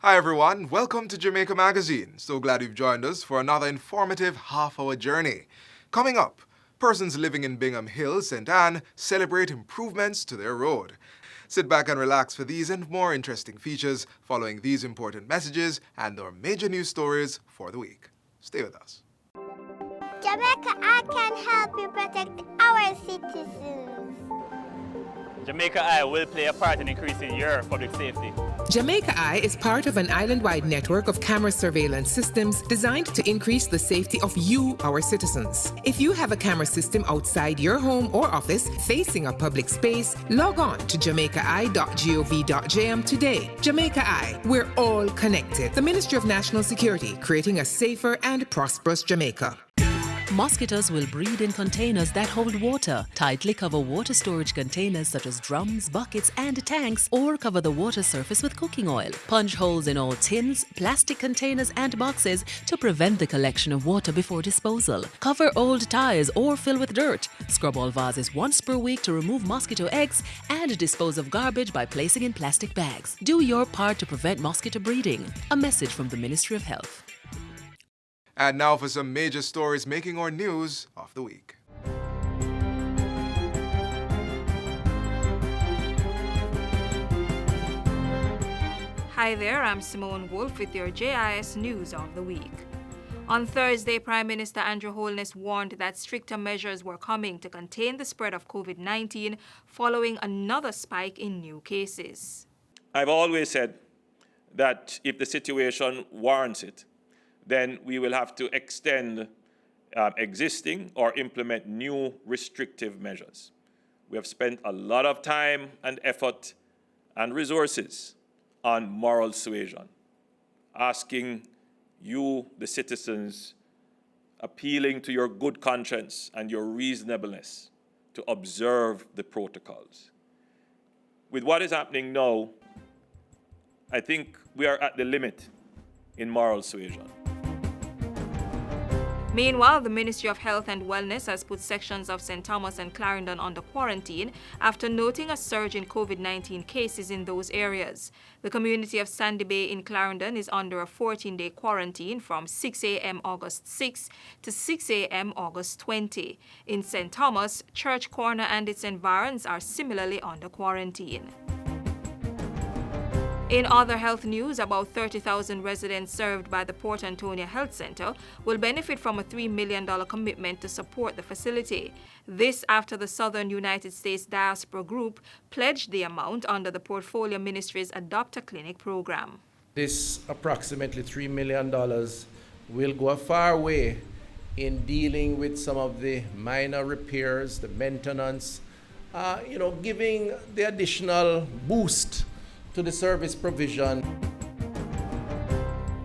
Hi everyone, welcome to Jamaica Magazine. So glad you've joined us for another informative half-hour journey. Coming up, persons living in Bingham Hill, St. Anne celebrate improvements to their road. Sit back and relax for these and more interesting features following these important messages and our major news stories for the week. Stay with us. JamaicaEye can help you protect our citizens. JamaicaEye will play a part in increasing your public safety. JamaicaEye is part of an island-wide network of camera surveillance systems designed to increase the safety of you, our citizens. If you have a camera system outside your home or office facing a public space, log on to JamaicaEye.gov.jm today. JamaicaEye, we're all connected. The Ministry of National Security, creating a safer and prosperous Jamaica. Mosquitoes will breed in containers that hold water. Tightly cover water storage containers such as drums, buckets, and tanks, or cover the water surface with cooking oil. Punch holes in all tins, plastic containers, and boxes to prevent the collection of water before disposal. Cover old tires or fill with dirt. Scrub all vases once per week to remove mosquito eggs, and dispose of garbage by placing in plastic bags. Do your part to prevent mosquito breeding. A message from the Ministry of Health. And now for some major stories making our news of the week. Hi there, I'm Simone Wolf with your JIS News of the Week. On Thursday, Prime Minister Andrew Holness warned that stricter measures were coming to contain the spread of COVID-19 following another spike in new cases. I've always said that if the situation warrants it, then we will have to extend existing or implement new restrictive measures. We have spent a lot of time and effort and resources on moral suasion, asking you, the citizens, appealing to your good conscience and your reasonableness to observe the protocols. With what is happening now, I think we are at the limit in moral suasion. Meanwhile, the Ministry of Health and Wellness has put sections of St. Thomas and Clarendon under quarantine after noting a surge in COVID-19 cases in those areas. The community of Sandy Bay in Clarendon is under a 14-day quarantine from 6 a.m. August 6 to 6 a.m. August 20. In St. Thomas, Church Corner and its environs are similarly under quarantine. In other health news, about 30,000 residents served by the Port Antonio Health Center will benefit from a $3 million commitment to support the facility. This after the Southern United States Diaspora Group pledged the amount under the Portfolio Ministry's Adopt a Clinic program. This approximately $3 million will go a far way in dealing with some of the minor repairs, the maintenance, giving the additional boost to the service provision.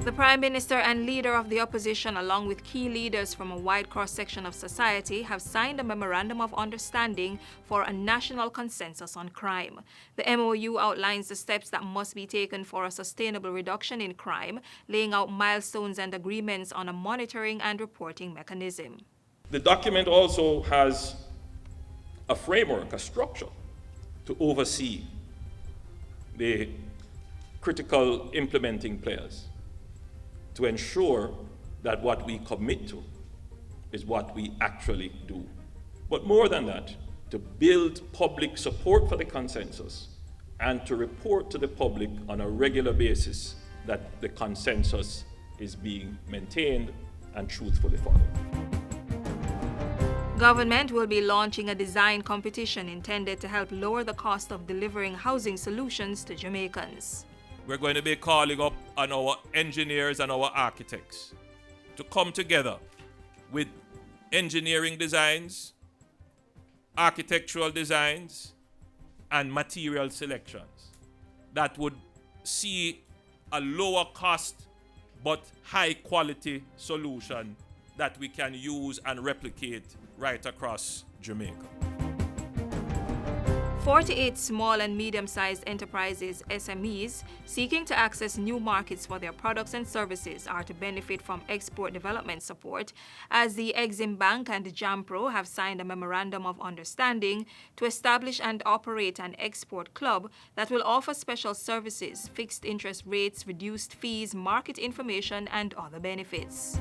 The Prime Minister and leader of the opposition, along with key leaders from a wide cross-section of society, have signed a memorandum of understanding for a national consensus on crime. The MOU outlines the steps that must be taken for a sustainable reduction in crime, laying out milestones and agreements on a monitoring and reporting mechanism. The document also has a framework, a structure to oversee the critical implementing players to ensure that what we commit to is what we actually do. But more than that, to build public support for the consensus and to report to the public on a regular basis that the consensus is being maintained and truthfully followed. Government will be launching a design competition intended to help lower the cost of delivering housing solutions to Jamaicans. We're going to be calling up on our engineers and our architects to come together with engineering designs, architectural designs, and material selections that would see a lower cost but high quality solution that we can use and replicate right across Jamaica. 48 small and medium-sized enterprises, SMEs, seeking to access new markets for their products and services are to benefit from export development support, as the Exim Bank and JAMPRO have signed a memorandum of understanding to establish and operate an export club that will offer special services, fixed interest rates, reduced fees, market information, and other benefits.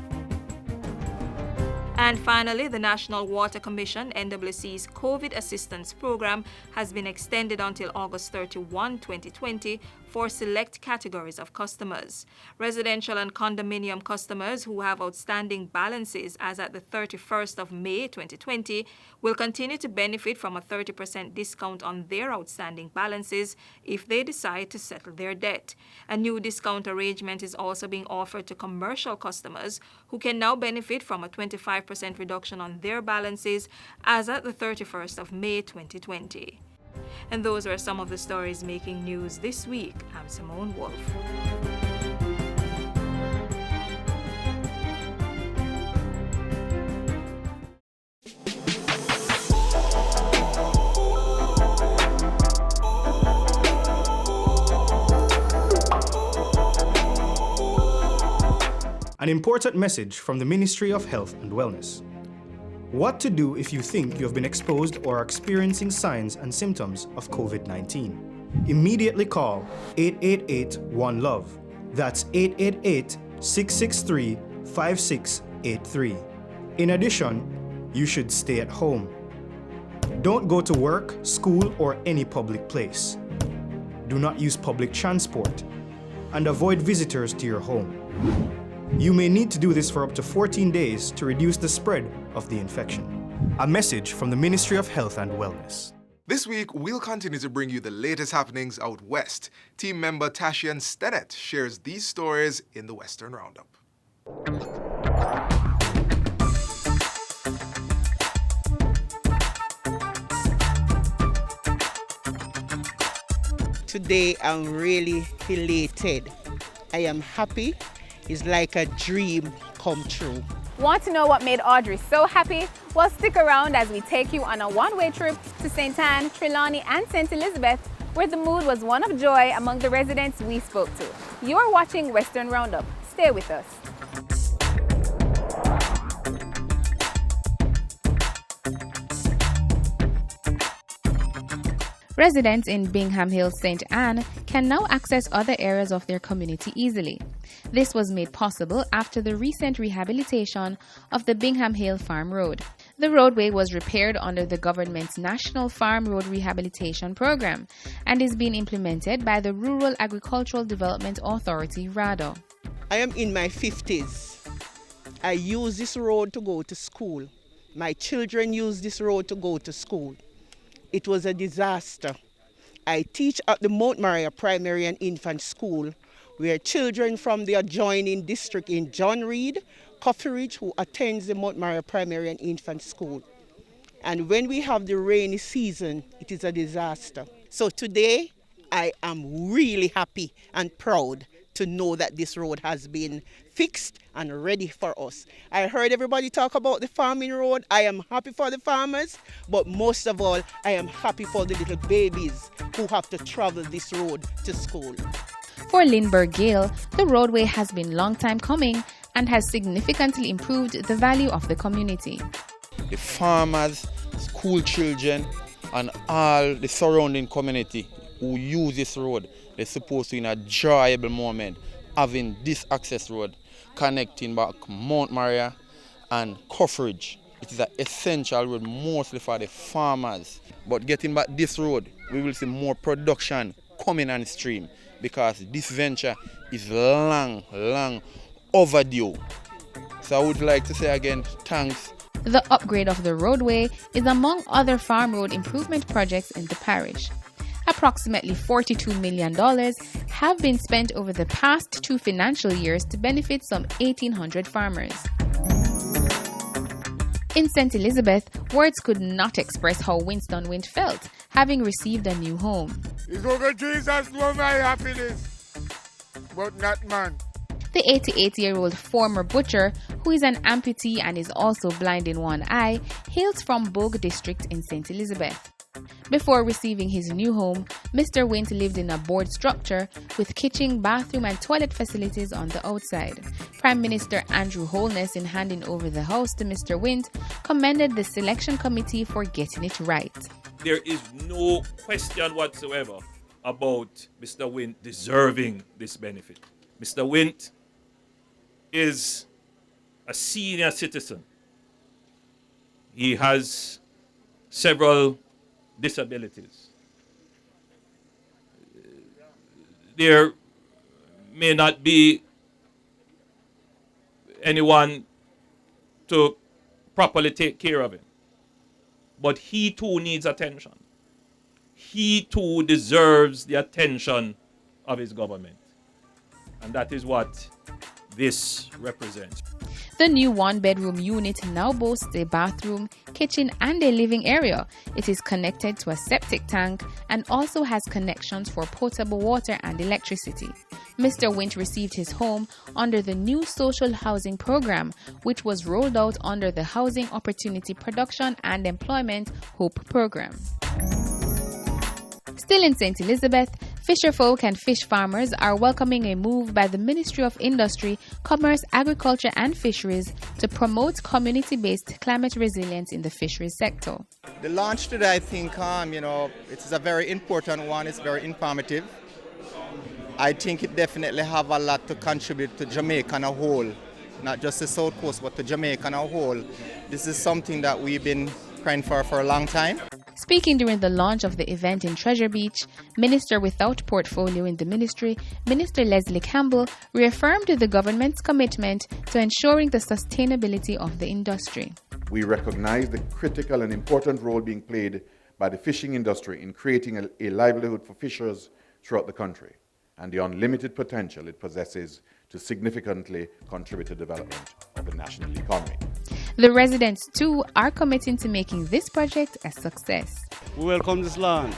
And finally, the National Water Commission, NWC's COVID Assistance Program, has been extended until August 31, 2020 for select categories of customers. Residential and condominium customers who have outstanding balances as at the 31st of May 2020 will continue to benefit from a 30% discount on their outstanding balances if they decide to settle their debt. A new discount arrangement is also being offered to commercial customers who can now benefit from a 25% reduction on their balances as at the 31st of May 2020. And those are some of the stories making news this week. I'm Simone Wolf. An important message from the Ministry of Health and Wellness. What to do if you think you have been exposed or are experiencing signs and symptoms of COVID-19. Immediately call 888-1-LOVE. That's 888-663-5683. In addition, you should stay at home. Don't go to work, school, or any public place. Do not use public transport, and avoid visitors to your home. You may need to do this for up to 14 days to reduce the spread of the infection. A message from the Ministry of Health and Wellness. This week, we'll continue to bring you the latest happenings out west. Team member Tashian Stennett shares these stories in the Western Roundup. Today, I'm really elated. I am happy. It's like a dream come true. Want to know what made Audrey so happy? Well, stick around as we take you on a one-way trip to St. Anne, Trelawney, and St. Elizabeth, where the mood was one of joy among the residents we spoke to. You're watching Western Roundup. Stay with us. Residents in Bingham Hills, St. Anne can now access other areas of their community easily. This was made possible after the recent rehabilitation of the Bingham Hill Farm Road. The roadway was repaired under the government's National Farm Road Rehabilitation Program and is being implemented by the Rural Agricultural Development Authority, RADO. I am in my 50s. I use this road to go to school. My children use this road to go to school. It was a disaster. I teach at the Mount Maria Primary and Infant School, where children from the adjoining district in John Reed, Coffee Ridge, who attends the Mount Maria Primary and Infant School. And when we have the rainy season, it is a disaster. So today, I am really happy and proud to know that this road has been fixed and ready for us. I heard everybody talk about the farming road. I am happy for the farmers, but most of all, I am happy for the little babies who have to travel this road to school. For Lindbergh Gale, the roadway has been long time coming and has significantly improved the value of the community. The farmers, school children, and all the surrounding community who use this road, they're supposed to, in a enjoyable moment, having this access road connecting back Mount Maria and Coffee Ridge. It is an essential road mostly for the farmers. But getting back this road, we will see more production coming on stream because this venture is long overdue. So I would like to say again, thanks. The upgrade of the roadway is among other farm road improvement projects in the parish. Approximately $42 million have been spent over the past 2 financial years to benefit some 1,800 farmers. In St. Elizabeth, words could not express how Winston Wint felt, having received a new home. It's over Jesus for my happiness, but not man. The 88-year-old former butcher, who is an amputee and is also blind in one eye, hails from Bogue District in St. Elizabeth. Before receiving his new home, Mr. Wint lived in a board structure with kitchen, bathroom, and toilet facilities on the outside. Prime Minister Andrew Holness, in handing over the house to Mr. Wint, commended the selection committee for getting it right. There is no question whatsoever about Mr. Wint deserving this benefit. Mr. Wint is a senior citizen. He has several disabilities. There may not be anyone to properly take care of him, but he too needs attention. He too deserves the attention of his government, and that is what this represents. The new one-bedroom unit now boasts a bathroom, kitchen, and a living area. It is connected to a septic tank and also has connections for potable water and electricity. Mr. Wint received his home under the new social housing program, which was rolled out under the Housing Opportunity Production and Employment HOPE program. Still in St. Elizabeth, fisherfolk and fish farmers are welcoming a move by the Ministry of Industry, Commerce, Agriculture and Fisheries to promote community-based climate resilience in the fisheries sector. The launch today, I think, it is a very important one. It's very informative. I think it definitely have a lot to contribute to Jamaica on a whole, not just the South Coast, but to Jamaica on a whole. This is something that we've been praying for a long time. Speaking during the launch of the event in Treasure Beach, Minister without portfolio in the ministry, Minister Leslie Campbell, reaffirmed the government's commitment to ensuring the sustainability of the industry. We recognize the critical and important role being played by the fishing industry in creating a livelihood for fishers throughout the country, and the unlimited potential it possesses to significantly contribute to development of the national economy. The residents, too, are committing to making this project a success. We welcome this launch,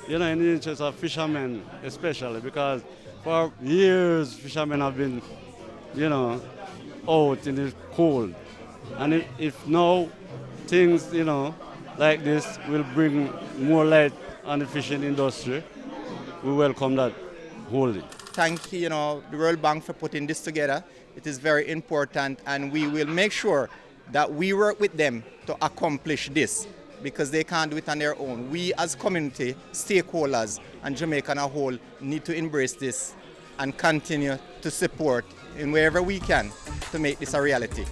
in the interest of fishermen especially, because for years fishermen have been, out in the cold. And if now things, like this will bring more light on the fishing industry, we welcome that wholly. Thank you, the World Bank for putting this together. It is very important, and we will make sure that we work with them to accomplish this, because they can't do it on their own. We as community, stakeholders, and Jamaica as a whole need to embrace this and continue to support in wherever we can to make this a reality.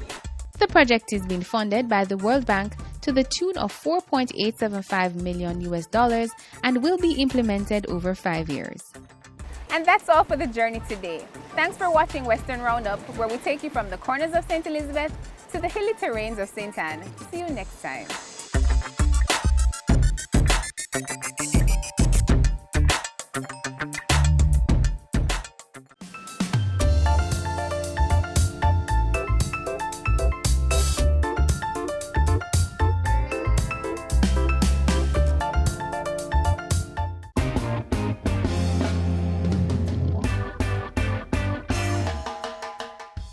The project is being funded by the World Bank to the tune of $4.875 million and will be implemented over 5 years. And that's all for the journey today. Thanks for watching Western Roundup, where we take you from the corners of St. Elizabeth to the hilly terrains of St. Anne. See you next time.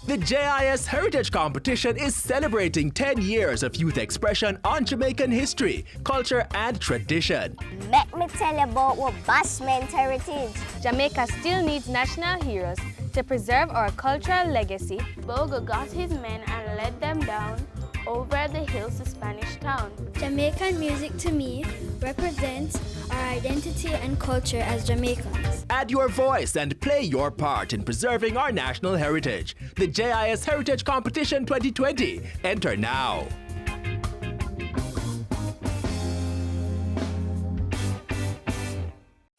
The JIS Heritage Competition is celebrating 10 years of youth expression on Jamaican history, culture, and tradition. Let me tell you about our Bashment heritage. Jamaica still needs national heroes to preserve our cultural legacy. Bogo got his men and led them down over the hills to Spanish Town. Jamaican music to me represents our identity and culture as Jamaicans. Add your voice and play your part in preserving our national heritage. The JIS Heritage Competition 2020. Enter now.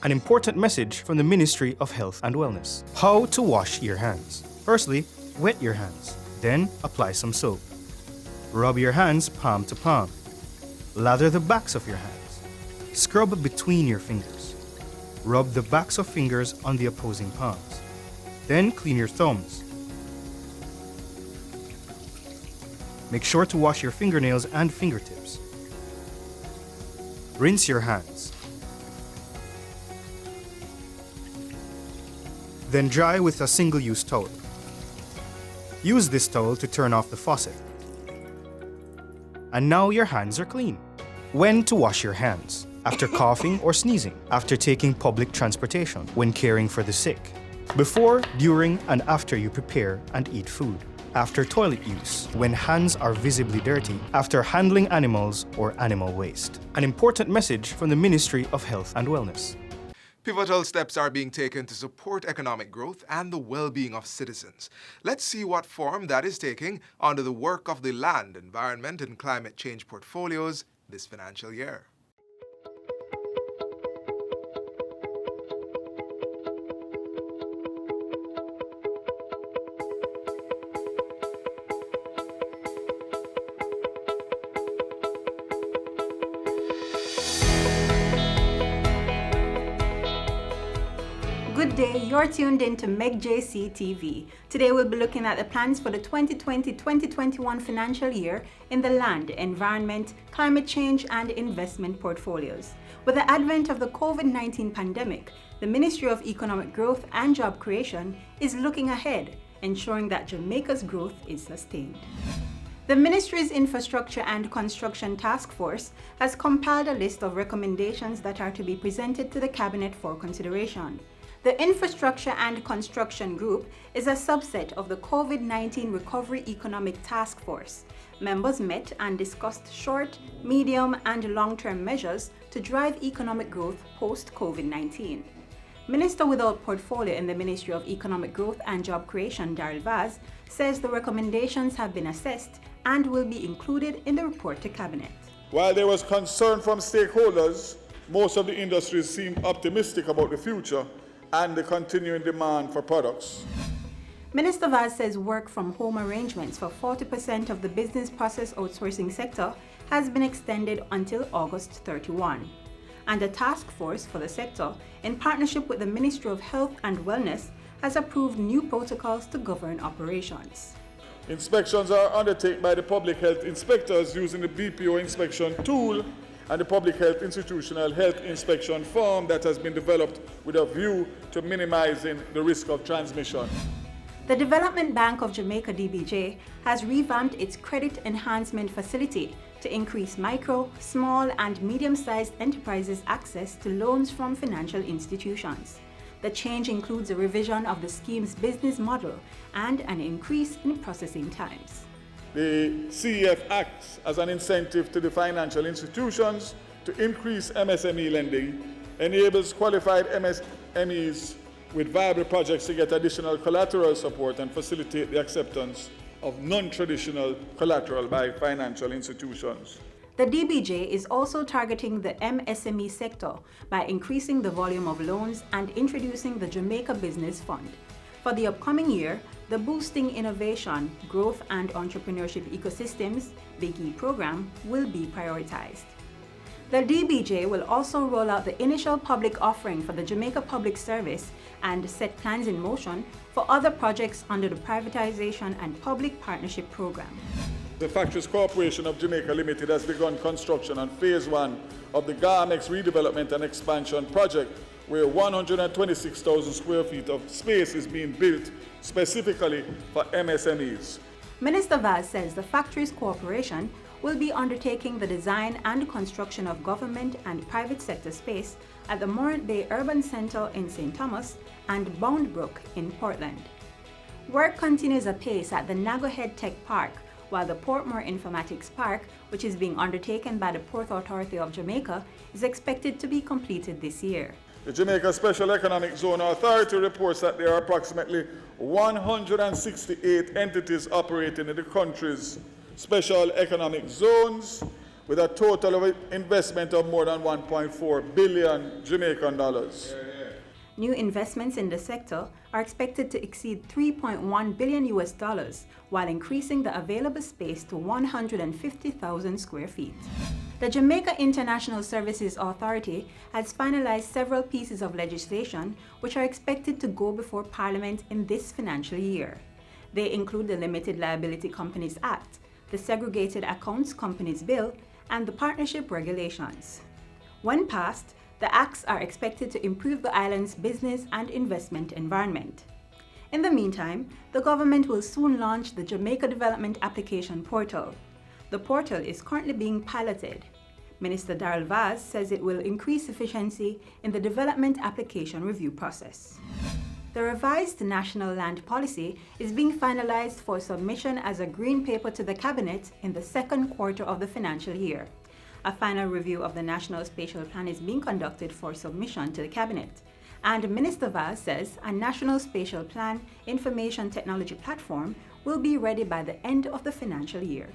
An important message from the Ministry of Health and Wellness. How to wash your hands. Firstly, wet your hands. Then apply some soap. Rub your hands palm to palm. Lather the backs of your hands. Scrub between your fingers. Rub the backs of fingers on the opposing palms. Then clean your thumbs. Make sure to wash your fingernails and fingertips. Rinse your hands. Then dry with a single-use towel. Use this towel to turn off the faucet. And now your hands are clean. when to wash your hands, after coughing or sneezing, after taking public transportation, when caring for the sick, before, during, and after you prepare and eat food, after toilet use, when hands are visibly dirty, after handling animals or animal waste. An important message from the Ministry of Health and Wellness. Pivotal steps are being taken to support economic growth and the well-being of citizens. Let's see what form that is taking under the work of the Land, Environment and Climate Change portfolios this financial year. Good day, you're tuned in to MegJC TV. Today we'll be looking at the plans for the 2020-2021 financial year in the land, environment, climate change and investment portfolios. With the advent of the COVID-19 pandemic, the Ministry of Economic Growth and Job Creation is looking ahead, ensuring that Jamaica's growth is sustained. The Ministry's Infrastructure and Construction Task Force has compiled a list of recommendations that are to be presented to the Cabinet for consideration. The Infrastructure and Construction Group is a subset of the COVID-19 Recovery Economic Task Force. Members met and discussed short, medium, and long-term measures to drive economic growth post-COVID-19. Minister without portfolio in the Ministry of Economic Growth and Job Creation, Daryl Vaz, says the recommendations have been assessed and will be included in the report to Cabinet. While there was concern from stakeholders, most of the industries seemed optimistic about the future and the continuing demand for products. Minister Vaz says work from home arrangements for 40% of the business process outsourcing sector has been extended until August 31. And a task force for the sector, in partnership with the Ministry of Health and Wellness, has approved new protocols to govern operations. Inspections are undertaken by the public health inspectors using the BPO inspection tool and the Public Health Institutional Health Inspection form that has been developed with a view to minimizing the risk of transmission. The Development Bank of Jamaica DBJ has revamped its credit enhancement facility to increase micro, small and medium-sized enterprises' access to loans from financial institutions. The change includes a revision of the scheme's business model and an increase in processing times. The CEF acts as an incentive to the financial institutions to increase MSME lending, enables qualified MSMEs with viable projects to get additional collateral support and facilitate the acceptance of non-traditional collateral by financial institutions. The DBJ is also targeting the MSME sector by increasing the volume of loans and introducing the Jamaica Business Fund. For the upcoming year, the Boosting Innovation, Growth and Entrepreneurship Ecosystems Big E program will be prioritized. The DBJ will also roll out the initial public offering for the Jamaica Public Service and set plans in motion for other projects under the Privatization and Public Partnership Program. The Factories Corporation of Jamaica Limited has begun construction on Phase 1 of the Garmex Redevelopment and Expansion Project, where 126,000 square feet of space is being built specifically for MSMEs. Minister Vaz says the Factories Corporation will be undertaking the design and construction of government and private sector space at the Morant Bay Urban Centre in St. Thomas and Boundbrook in Portland. Work continues apace at the Nagohead Tech Park, while the Portmore Informatics Park, which is being undertaken by the Port Authority of Jamaica, is expected to be completed this year. The Jamaica Special Economic Zone Authority reports that there are approximately 168 entities operating in the country's special economic zones, with a total of investment of more than 1.4 billion Jamaican dollars. New investments in the sector are expected to exceed $3.1 billion, while increasing the available space to 150,000 square feet. The Jamaica International Services Authority has finalized several pieces of legislation which are expected to go before Parliament in this financial year. They include the Limited Liability Companies Act, the Segregated Accounts Companies Bill, and the Partnership Regulations. When passed, the acts are expected to improve the island's business and investment environment. In the meantime, the government will soon launch the Jamaica Development Application Portal. The portal is currently being piloted. Minister Darrell Vaz says it will increase efficiency in the development application review process. The revised National Land Policy is being finalized for submission as a green paper to the Cabinet in the second quarter of the financial year. A final review of the National Spatial Plan is being conducted for submission to the Cabinet. And Minister Vaz says a National Spatial Plan Information Technology Platform will be ready by the end of the financial year.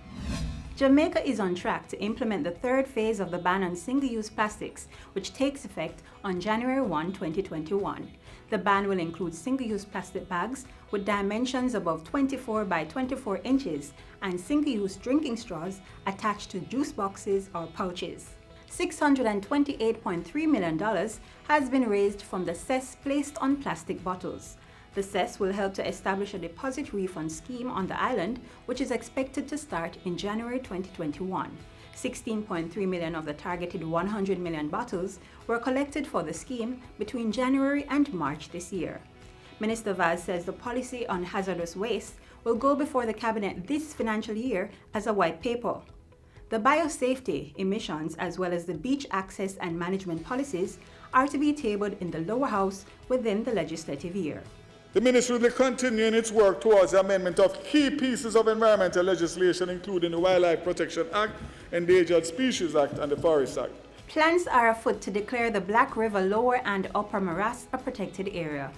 Jamaica is on track to implement the third phase of the ban on single-use plastics, which takes effect on January 1, 2021. The ban will include single-use plastic bags with dimensions above 24 by 24 inches and single-use drinking straws attached to juice boxes or pouches. $628.3 million has been raised from the cess placed on plastic bottles. The cess will help to establish a deposit refund scheme on the island, which is expected to start in January 2021. 16.3 million of the targeted 100 million bottles were collected for the scheme between January and March this year. Minister Vaz says the policy on hazardous waste will go before the Cabinet this financial year as a white paper. The biosafety, emissions, as well as the beach access and management policies are to be tabled in the lower house within the legislative year. The Ministry will continue in its work towards the amendment of key pieces of environmental legislation, including the Wildlife Protection Act, Endangered Species Act, and the Forest Act. Plans are afoot to declare the Black River Lower and Upper Morass a protected area.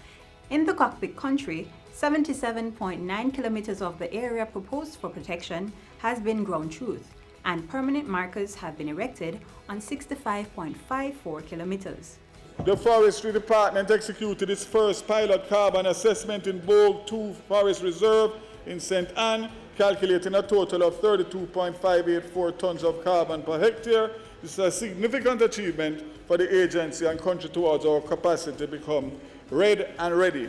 In the Cockpit country, 77.9 kilometers of the area proposed for protection has been ground truth, and permanent markers have been erected on 65.54 kilometers. The Forestry Department executed its first pilot carbon assessment in Bogue 2 Forest Reserve in St. Anne, calculating a total of 32.584 tons of carbon per hectare. This is a significant achievement for the agency and country towards our capacity to become red and ready.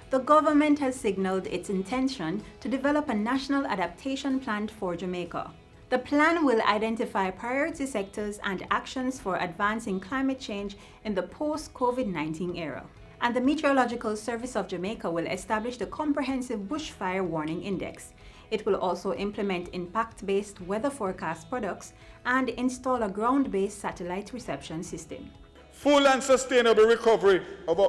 The government has signaled its intention to develop a national adaptation plan for Jamaica. The plan will identify priority sectors and actions for advancing climate change in the post-COVID-19 era. And the Meteorological Service of Jamaica will establish the Comprehensive Bushfire Warning Index. It will also implement impact-based weather forecast products and install a ground-based satellite reception system. Full and sustainable recovery of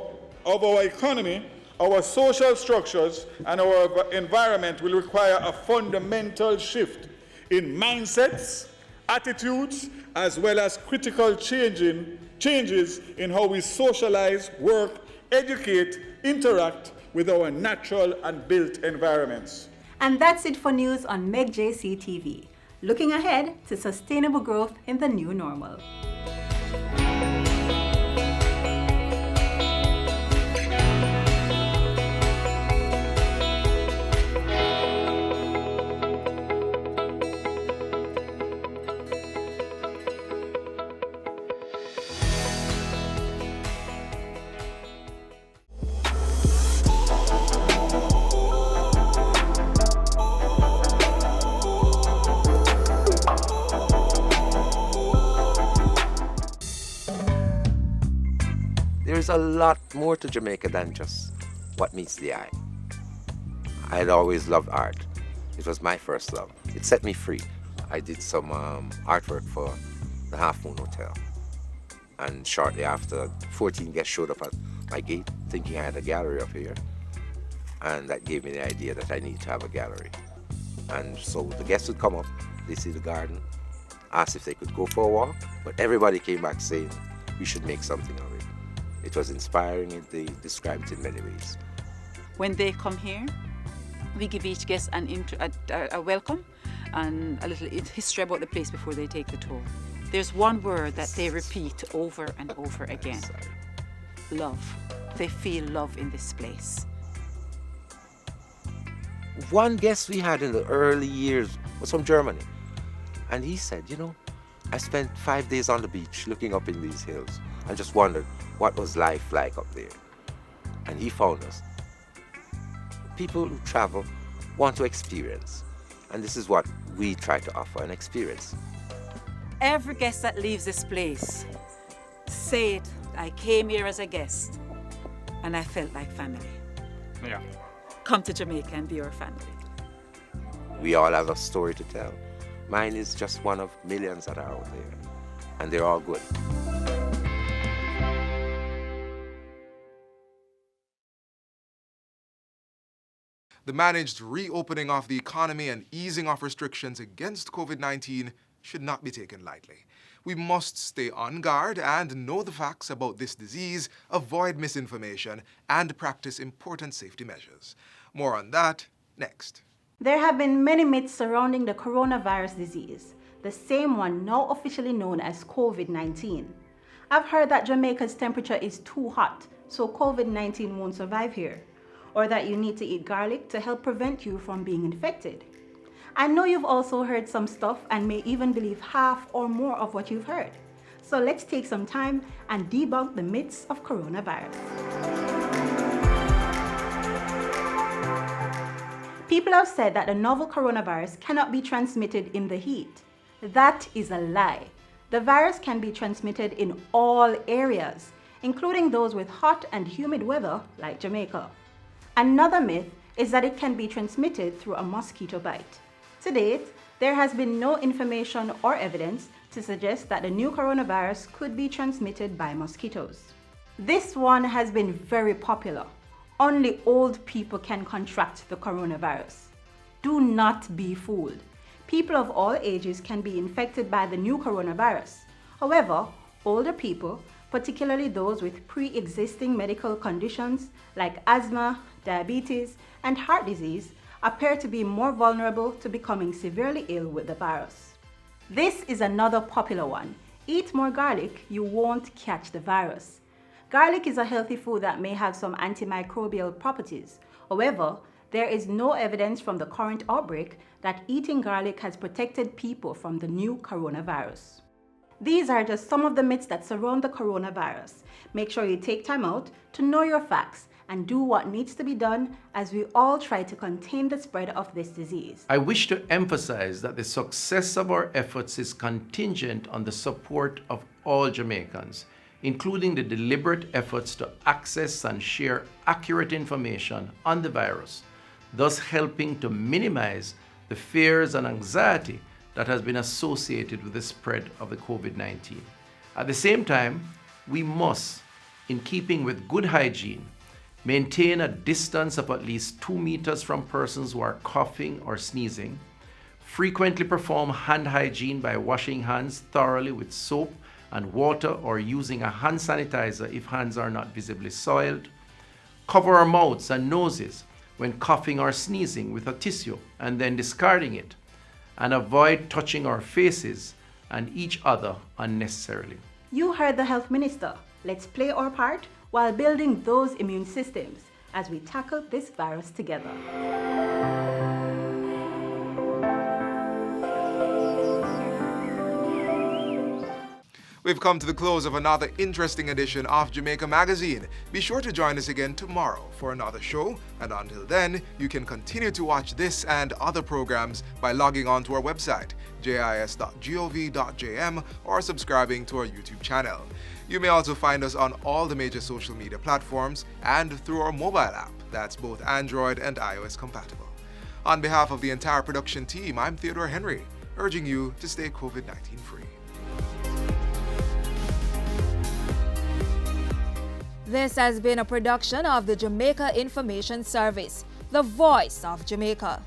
our economy, our social structures, and our environment will require a fundamental shift in mindsets, attitudes, as well as critical changes in how we socialize, work, educate, interact with our natural and built environments. And that's it for news on MegJC TV. Looking ahead to sustainable growth in the new normal. There's a lot more to Jamaica than just what meets the eye. I had always loved art. It was my first love. It set me free. I did some artwork for the Half Moon Hotel. And shortly after, 14 guests showed up at my gate thinking I had a gallery up here. And that gave me the idea that I need to have a gallery. And so the guests would come up, they see the garden, ask if they could go for a walk, but everybody came back saying we should make something of it. It was inspiring, they described it in many ways. When they come here, we give each guest a welcome and a little history about the place before they take the tour. There's one word that they repeat over and over again. Love. They feel love in this place. One guest we had in the early years was from Germany. And he said, you know, I spent 5 days on the beach looking up in these hills and just wondered what was life like up there. And he found us. People who travel want to experience. And this is what we try to offer, an experience. Every guest that leaves this place, say it, I came here as a guest and I felt like family. Yeah. Come to Jamaica and be our family. We all have a story to tell. Mine is just one of millions that are out there. and they're all good. The managed reopening of the economy and easing of restrictions against COVID-19 should not be taken lightly. We must stay on guard and know the facts about this disease, avoid misinformation, and practice important safety measures. More on that next. There have been many myths surrounding the coronavirus disease, the same one now officially known as COVID-19. I've heard that Jamaica's temperature is too hot, so COVID-19 won't survive here, or that you need to eat garlic to help prevent you from being infected. I know you've also heard some stuff and may even believe half or more of what you've heard. So let's take some time and debunk the myths of coronavirus. People have said that the novel coronavirus cannot be transmitted in the heat. That is a lie. The virus can be transmitted in all areas, including those with hot and humid weather like Jamaica. Another myth is that it can be transmitted through a mosquito bite. To date, there has been no information or evidence to suggest that the new coronavirus could be transmitted by mosquitoes. This one has been very popular. Only old people can contract the coronavirus. Do not be fooled. People of all ages can be infected by the new coronavirus. However, older people, particularly those with pre-existing medical conditions like asthma, diabetes, and heart disease, appear to be more vulnerable to becoming severely ill with the virus. This is another popular one. Eat more garlic, you won't catch the virus. Garlic is a healthy food that may have some antimicrobial properties. However, there is no evidence from the current outbreak that eating garlic has protected people from the new coronavirus. These are just some of the myths that surround the coronavirus. Make sure you take time out to know your facts and do what needs to be done as we all try to contain the spread of this disease. I wish to emphasize that the success of our efforts is contingent on the support of all Jamaicans, including the deliberate efforts to access and share accurate information on the virus, thus helping to minimize the fears and anxiety that has been associated with the spread of the COVID-19. At the same time, we must, in keeping with good hygiene, maintain a distance of at least 2 meters from persons who are coughing or sneezing, frequently perform hand hygiene by washing hands thoroughly with soap and water or using a hand sanitizer if hands are not visibly soiled, cover our mouths and noses when coughing or sneezing with a tissue and then discarding it, and avoid touching our faces and each other unnecessarily. You heard the Health Minister. Let's play our part while building those immune systems as we tackle this virus together. We've come to the close of another interesting edition of Jamaica Magazine. Be sure to join us again tomorrow for another show, and until then, you can continue to watch this and other programs by logging on to our website, jis.gov.jm, or subscribing to our YouTube channel. You may also find us on all the major social media platforms and through our mobile app that's both Android and iOS compatible. On behalf of the entire production team, I'm Theodore Henry, urging you to stay COVID-19 free. This has been a production of the Jamaica Information Service, the voice of Jamaica.